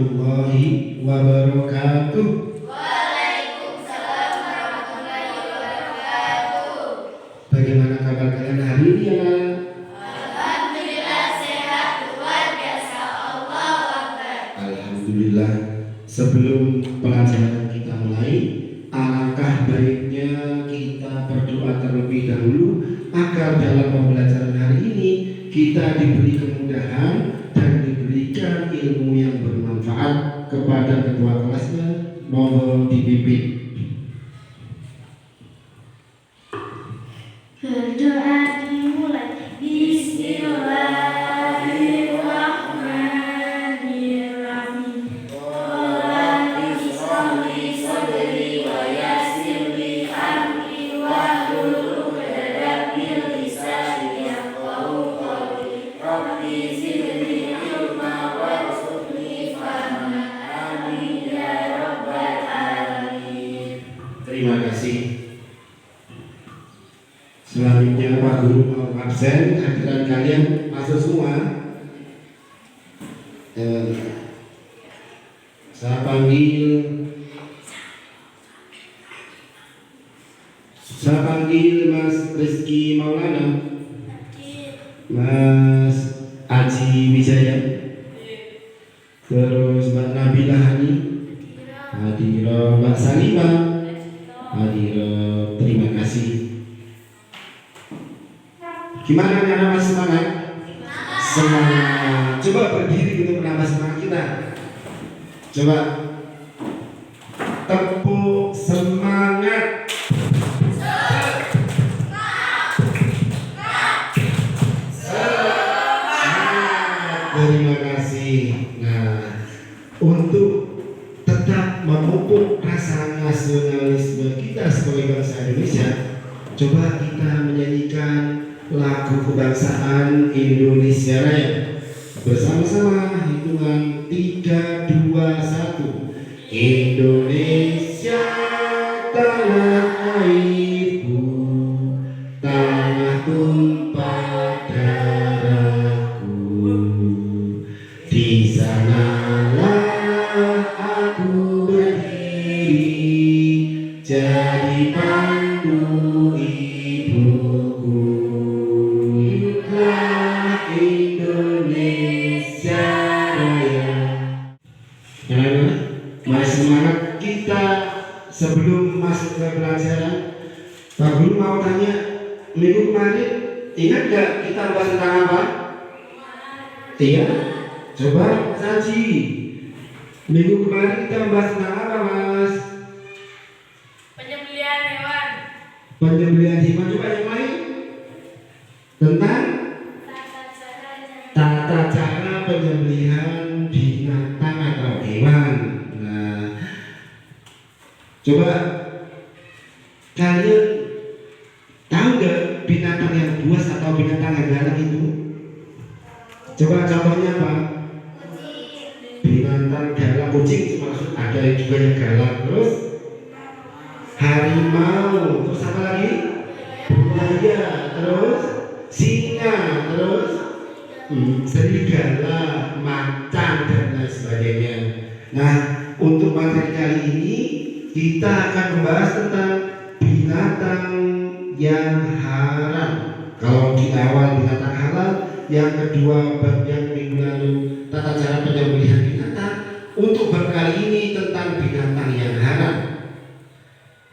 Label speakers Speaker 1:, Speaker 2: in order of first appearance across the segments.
Speaker 1: warahmatullahi wabarakatuh.
Speaker 2: Waalaikumsalam warahmatullahi wabarakatuh.
Speaker 1: Bagaimana kabar kalian hari ini ya?
Speaker 2: Alhamdulillah sehat luar biasa. Allahu Akbar.
Speaker 1: Alhamdulillah. Sebelum pelajaran kita mulai, alangkah baiknya kita berdoa terlebih dahulu agar dalam pembelajaran hari ini kita diberi kemudahan dan diberikan ilmu yang bermanfaat. Kepada ketua kelasnya, mohon dipimpin.
Speaker 2: Berdoa dimulai. Bismillahirrahmanirrahim. Rabbi shrah li sadri wa yassir li amri wahlul 'uqdatam min lisani yafqahu qawli. Rabbi zidni ilma warzuqni fahma. Amin ya rabbal alamin.
Speaker 1: Terima kasih. Selanjutnya Pak Guru mau absen, hadiran kalian masuk semua. Saya panggil Mas Rizky Maulana, Mas Aji Wijaya, terus Mbak Nabila Hani, Hadira, Mbak Salima, Hadira. Terima kasih. Gimana anak masih semangat? Semangat. Coba berdiri untuk menambah semangat kita. Coba tepuk semangat. Semangat. Terima kasih. Nah, untuk tetap memupuk rasa nasionalisme kita sebagai bangsa Indonesia, coba kita menyanyikan lagu kebangsaan Indonesia Raya bersama-sama. Hitungan 3, 2, 1. Indonesia tanah airku, tanah tumpah darahku, di sanalah aku berdiri jadi pandu ibuku. Indonesia Raya. Mari semangat kita sebelum masuk ke pelajaran. Pak Guru mau tanya, minggu kemarin ingat gak kita bahas tentang apa? Iya? Coba Mas Haji, minggu kemarin kita bahas tentang apa Mas?
Speaker 2: Penyembelihan hewan.
Speaker 1: Penyembelihan hewan. Coba yang lain tentang tata cara penyembelihan binatang atau hewan. Nah, coba kalian tahu nggak binatang yang buas atau binatang yang galak itu? Coba contohnya apa? Binatang galak, kucing maksud, ada juga yang galak. Terus harimau, terus apa lagi? Buaya, terus singa, terus serigala, macan, dan lain sebagainya. Nah, untuk materi kali ini kita akan membahas tentang binatang yang haram. Kalau di awal binatang halal, yang kedua bab yang minggu lalu tata cara penyembelihan binatang. Untuk bab kali ini tentang binatang yang haram.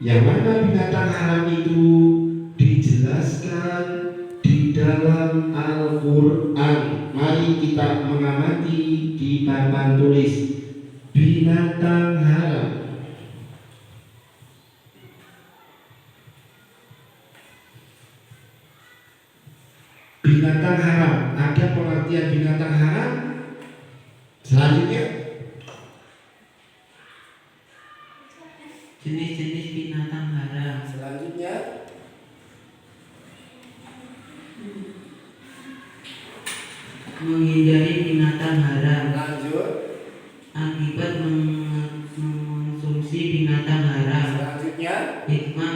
Speaker 1: Yang mana binatang haram itu dijelaskan di dalam Al-Quran. Mari kita mengamati di papan tulis binatang haram. Binatang haram, ada pengertian binatang haram. Selanjutnya,
Speaker 3: jenis-jenis binatang haram.
Speaker 1: selanjutnya
Speaker 3: Menghindari binatang haram.
Speaker 1: lanjut.
Speaker 3: Akibat mengonsumsi binatang haram.
Speaker 1: Selanjutnya
Speaker 3: Hikmah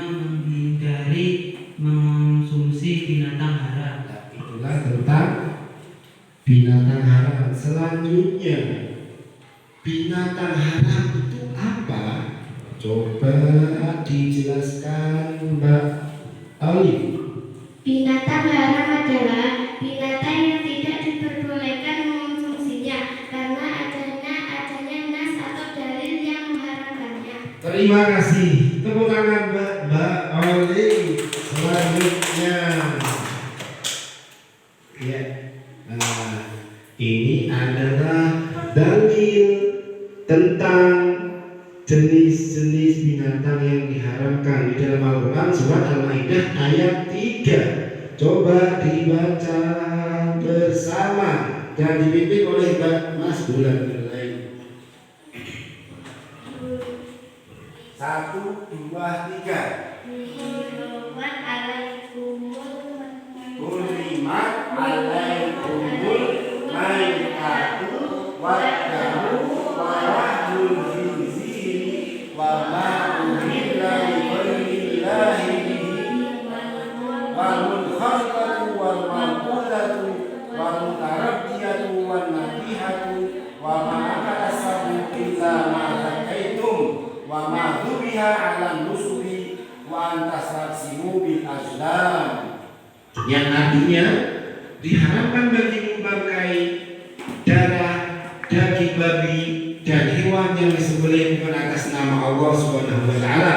Speaker 3: menghindari mengonsumsi binatang haram.
Speaker 1: itulah tentang binatang haram. Selanjutnya, binatang haram itu apa? Coba dijelaskan Mbak Alif.
Speaker 2: Binatang haram adalah binatang yang tidak diperbolehkan mengonsumsinya karena adanya nas atau dalil yang mengharamkannya.
Speaker 1: Terima kasih. Tepuk tangan Mbak Alif. Selanjutnya, ya, ini adalah dalil tentang jenis-jenis binatang yang diharamkan di dalam Al-Quran surat Al-Maidah ayat 3. Coba dibaca bersama dan dipimpin oleh Mas Bulan Nilai. 1, 2, 3.
Speaker 2: Hurmat alaikumul
Speaker 1: Kurimat alaikumul maitatu wadamu warahmul khinziri wa ma uhilla li ghairillahi wal munkhaniqatu wal mawqudatu wal mutaraddiyatu wan nadihatu wa ma akala sabu illa ma zakaitum wa ma dhubiha ala nusubi wa antasasimu bil azlam, yang artinya diharamkan bagi memakai darah daging babi dan hewan yang disembelih bukan atas nama Allah Subhanahu wa taala,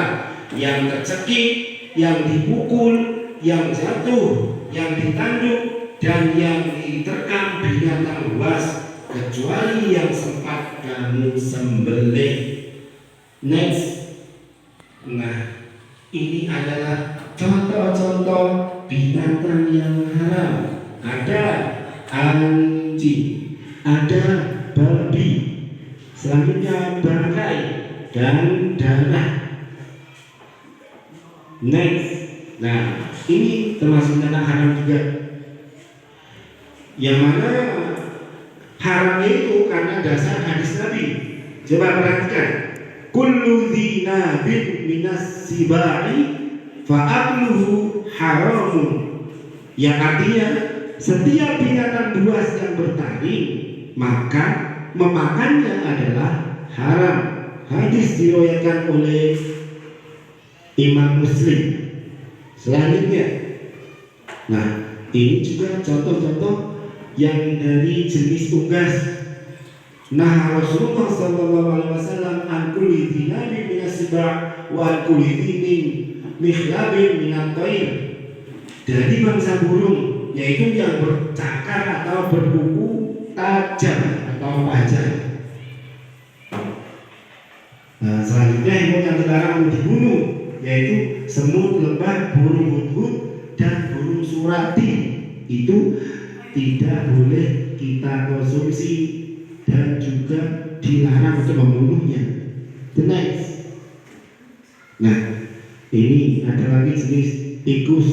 Speaker 1: yang tercekik, yang dipukul, yang jatuh, yang ditanduk dan yang diterkam binatang buas kecuali yang sempat kamu sembelih. Next. Nah, ini adalah contoh-contoh binatang yang haram. Ada anjing, ada babi, selanjutnya bangkai dan darah. Next. Nah, ini termasuk binatang haram juga. Yang mana haramnya itu karena dasar hadis Nabi. Coba perhatikan. Kullu dzinabin minas sibai fa'akluhu haramun, yang artinya setiap binatang buas yang bertaring maka memakannya adalah haram. Hadis diriwayatkan oleh Imam Muslim. Selanjutnya, nah ini juga contoh-contoh yang dari jenis unggas. Nah, Rasulullah SAW an kulli dzinabin minas sibai wa an kulli dzinin mikhlabin minat toir, dari bangsa burung, yaitu yang bercakar atau berkuku tajam atau panjang. Nah, selanjutnya hewan yang dilarang untuk dibunuh yaitu semut, lebah, burung hudhud dan burung surati. Itu tidak boleh kita konsumsi dan juga dilarang untuk membunuhnya. The next. Nah, ini ada lagi jenis tikus,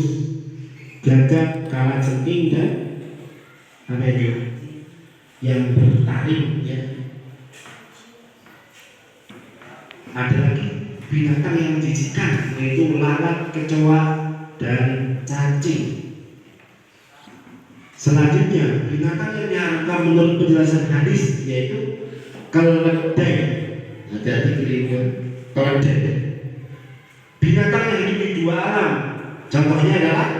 Speaker 1: gagak, kalajengking dan apa itu yang bertaring, ya. Ada lagi binatang yang menjijikkan yaitu lalat, kecoa dan cacing. Selanjutnya binatang yang diharamkan menurut penjelasan hadis yaitu keledai. Hati-hati keliru, keledai. Binatang yang hidup di dua alam, contohnya adalah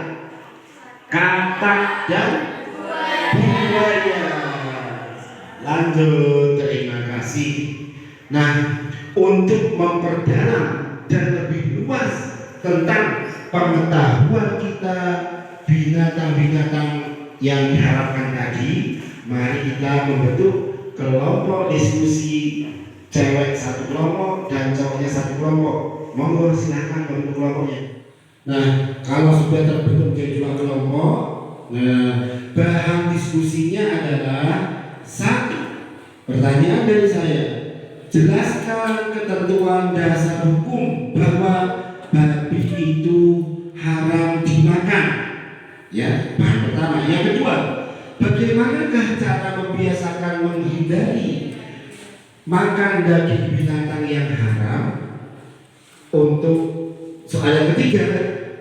Speaker 1: katak dan buaya. Lanjut, terima kasih. Nah, untuk memperdalam dan lebih luas tentang pengetahuan kita binatang-binatang yang diharapkan tadi, mari kita membentuk kelompok diskusi, cewek satu kelompok dan cowoknya satu kelompok. Monggo silahkan bentuk kelompoknya. Nah, kalau sudah terbentuk menjadi dua kelompok, nah bahan diskusinya adalah satu. Pertanyaan dari saya, jelaskan ketentuan dasar hukum bahwa babi itu haram dimakan. Ya, bahan pertama. Yang kedua, bagaimanakah cara membiasakan menghindari makan daging binatang yang haram? Untuk soal yang ketiga,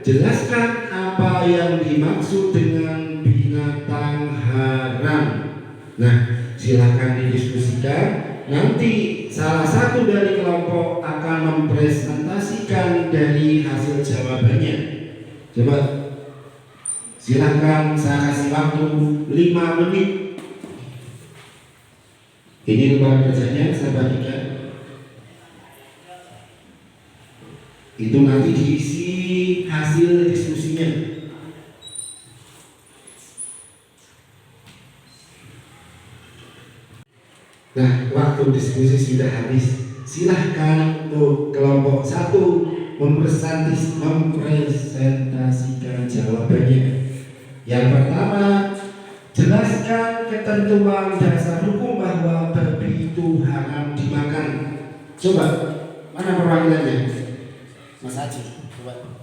Speaker 1: jelaskan apa yang dimaksud dengan binatang haram. Nah, silahkan didiskusikan. Nanti salah satu dari kelompok akan mempresentasikan dari hasil jawabannya. Coba silahkan, saya kasih waktu 5 menit. Ini lembar kerjanya saya bagikan. Itu nanti diisi hasil diskusinya. Nah, waktu diskusi sudah habis. Silahkan untuk kelompok 1 mempresentasikan jawabannya. Yang pertama, jelaskan ketentuan dasar hukum bahwa babi itu haram dimakan. Coba, mana perwakilannya? Mas Haji, coba.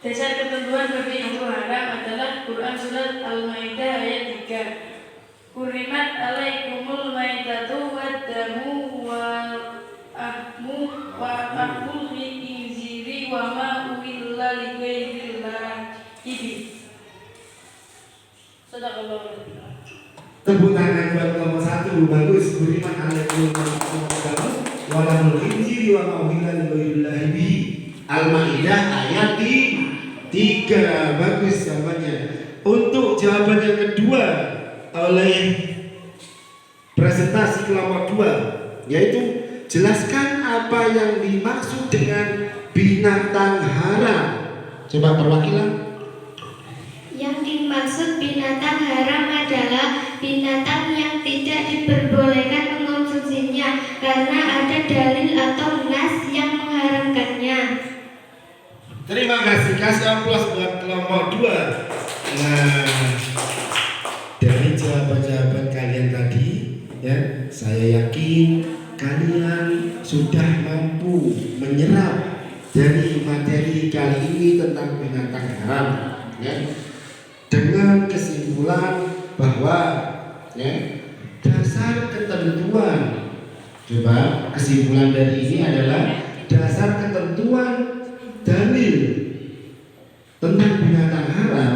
Speaker 4: Dasar ketentuan babi itu haram adalah Quran Surat Al-Maidah ayat 3. Kurimat alaikumul maitatu waddamu wal ahmu wa ahmul khinziri wa ma uhilla lighairillahi bihi. Sadaqallahu.
Speaker 1: Tepuk tangan buat kelompok 1, bagus. Kurimat alaikumul maitatu walamul khinziri wa ma uhilla lighairillahi bihi. Al-Maidah ayat 3. Bagus jawabannya. Untuk jawaban yang kedua oleh presentasi kelompok 2, yaitu jelaskan apa yang dimaksud dengan binatang haram. Coba perwakilan.
Speaker 2: Yang dimaksud binatang haram adalah binatang yang tidak diperbolehkan mengonsumsinya karena ada dalil atau nas yang mengharamkannya.
Speaker 1: Terima kasih, kasih aplaus buat kelompok 2. Nah, dari jawaban-jawaban kalian tadi, ya, saya yakin kalian sudah mampu menyerap dari materi kali ini tentang binatang haram, ya, dengan kesimpulan bahwa, ya, dasar ketentuan, coba kesimpulan dari ini adalah dasar ketentuan dalil tentang binatang haram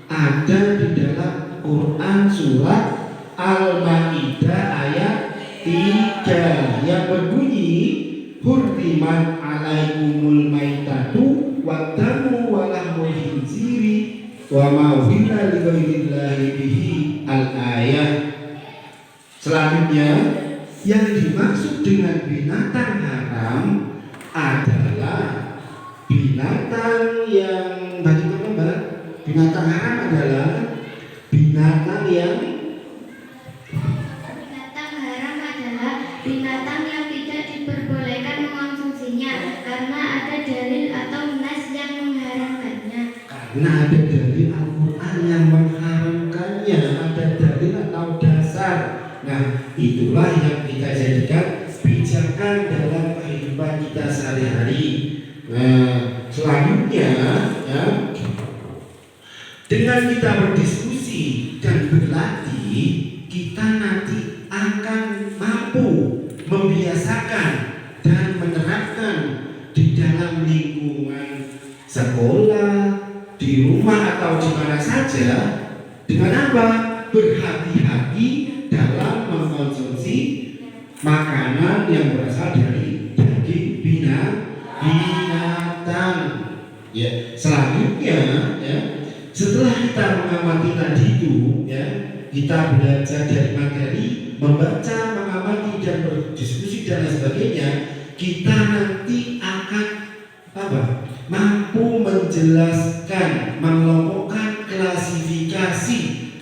Speaker 1: ada di dalam Quran Surat Al-Maidah ayat 3 yang berbunyi hurrimat alaikumul maitatu waddamu walahmul khinziri wa ma uhilla lighairillahi bihi al-ayat. Selanjutnya, yang dimaksud dengan binatang haram adalah binatang yang bagaimana, Mbak? Binatang haram adalah binatang yang
Speaker 2: tidak diperbolehkan mengonsumsinya karena ada dalil atau nas yang mengharamkannya.
Speaker 1: Karena ada dalil Al-Quran yang mengharamkannya, ada dalil atau dasar. Nah, itulah yang kita jadikan pijakan dalam kehidupan kita sehari-hari. Nah, selanjutnya, ya, dengan kita berdiskusi dan berlatih, kita nanti akan mampu membiasakan dan menerapkan di dalam lingkungan sekolah, di rumah atau di mana saja. Dengan apa? Berhati-hati dalam mengkonsumsi makanan yang berasal dari daging binatang. Ya, selanjutnya, ya, setelah kita mengamati tadi itu, ya, kita belajar dari materi, membaca, mengamati dan berdiskusi dan lain sebagainya, kita nanti akan mampu menjelaskan, mengelompokkan klasifikasi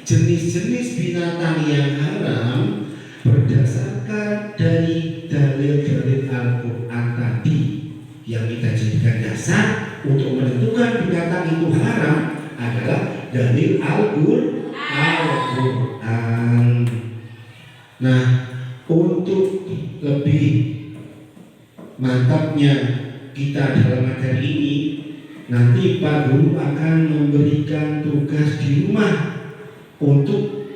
Speaker 1: jenis-jenis binatang yang haram berdasarkan dari dalil-dalil Al-Quran tadi yang kita jadikan dasar untuk menentukan binatang itu haram adalah dalil Al-Quran. Nah, untuk lebih mantapnya kita dalam materi ini, nanti Pak Guru akan memberikan tugas di rumah untuk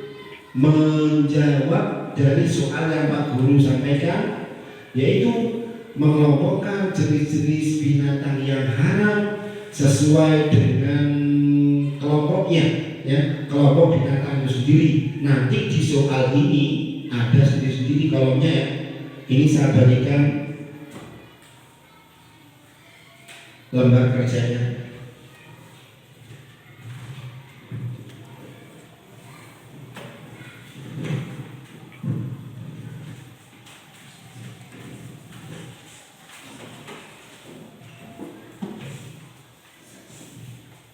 Speaker 1: menjawab dari soal yang Pak Guru sampaikan, yaitu mengelompokkan jenis-jenis binatang yang haram sesuai dengan kelompoknya, ya, kelompok binatang itu sendiri. Nanti di soal ini ada sendiri-sendiri kolomnya ya. Ini saya bagikan lembar kerjanya.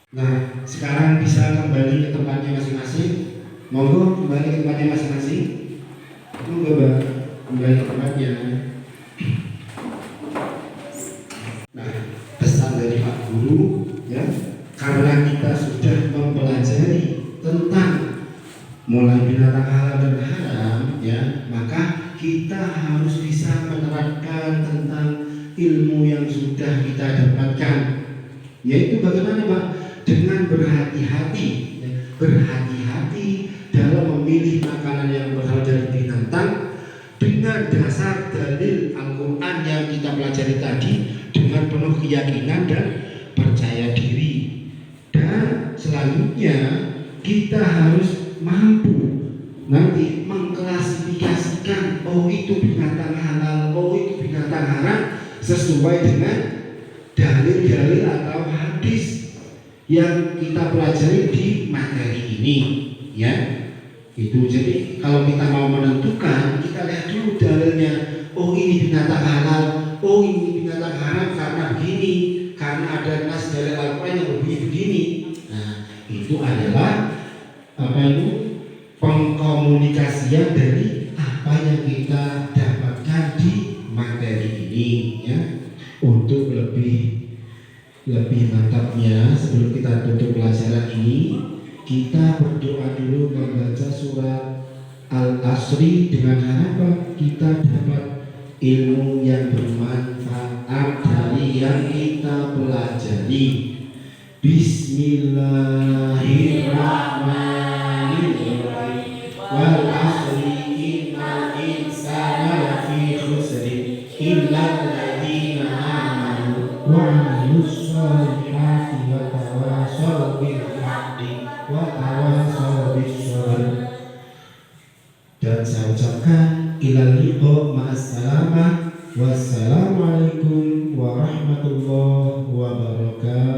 Speaker 1: Nah, sekarang bisa kembali ke tempatnya masing-masing. Monggo kembali ke tempatnya masing-masing. Monggo, Mbak, kembali ke tempatnya. Nah, pesan dari Pak Guru, ya, karena kita sudah mempelajari tentang mulai binatang halal dan haram, ya, maka kita harus bisa menerapkan tentang ilmu yang sudah kita dapatkan, yaitu bagaimana, Pak? Dengan berhati-hati, ya, berhati-hati dalam memilih makanan yang berasal dari binatang dengan dasar dalil Al-Quran yang kita pelajari tadi dengan penuh keyakinan dan percaya diri. Dan selanjutnya kita harus mampu nanti mengklasifikasikan, oh itu binatang halal, oh itu binatang haram, sesuai dengan dalil-dalil atau hadis yang kita pelajari di materi ini, ya. Itu jadi kalau kita mau menentukan, kita lihat dulu dalilnya. Oh ini binatang halal, oh ini binatang haram karena begini, karena ada nas dalil Al-Quran yang berbunyi begini. Nah, itu adalah apa itu pengkomunikasian dari apa yang kita dapatkan di materi ini, ya. Untuk lebih mantapnya, sebelum kita tutup pelajaran ini, kita berdoa dulu membaca surat Al-Asri dengan harapan kita dapat ilmu yang bermanfaat dari yang kita pelajari. Bismillahirrahmanirrahim. Wal asri innal insana lafi khusrin illal ladzina amanu wa amilus sholihati wa tawashaw bil haqqi wa tawashaw bis sabr. Dan saya ucapkan ilal liqa ma'assalamah. Wassalamualaikum warahmatullahi wabarakatuh.